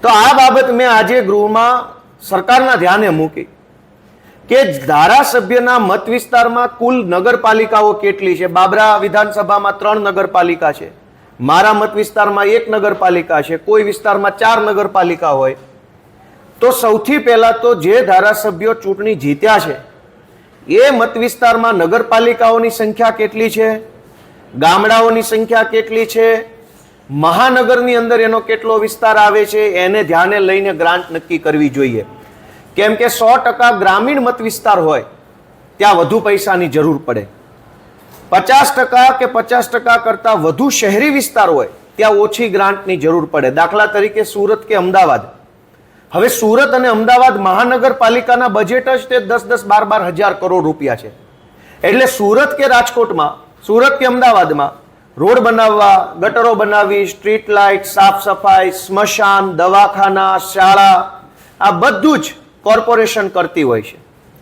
તો આ બાબત મેં આજે ગૃહમાં સરકારના ધ્યાને મૂકી કે ધારાસભ્યના મત વિસ્તારમાં કુલ નગરપાલિકાઓ કેટલી છે. બાબરા વિધાનસભામાં 3 નગરપાલિકા છે, મારા મત વિસ્તારમાં 1 નગરપાલિકા છે, કોઈ વિસ્તારમાં 4 નગરપાલિકા હોય. તો સૌથી પહેલા તો જે ધારાસભ્યો ચૂંટણી જીત્યા છે એ મત વિસ્તારમાં નગરપાલિકાઓની સંખ્યા કેટલી છે, ગામડાઓની સંખ્યા કેટલી છે, મહાનગરની અંદર એનો કેટલો વિસ્તાર આવે છે, એને ધ્યાને લઈને ગ્રાન્ટ નક્કી કરવી જોઈએ. કેમ કે 100% ગ્રામીણ મત વિસ્તાર હોય ત્યાં વધુ પૈસાની જરૂર પડે. 50% કે 50% કરતા વધુ શહેરી વિસ્તાર હોય ત્યાં ઓછી ગ્રાન્ટની જરૂર પડે. દાખલા તરીકે સુરત કે અમદાવાદ. હવે સુરત અને અમદાવાદ મહાનગરપાલિકાના બજેટ જ તે 10-12 હજાર કરોડ રૂપિયા છે. એટલે સુરત કે રાજકોટમાં, સુરત કે અમદાવાદમાં રોડ બનાવવા, ગટરો બનાવવી, સ્ટ્રીટ લાઇટ, સાફ સફાઈ, સ્મશાન, દવાખાના, શાળા, આ બધું જ કોર્પોરેશન કરતી હોય છે.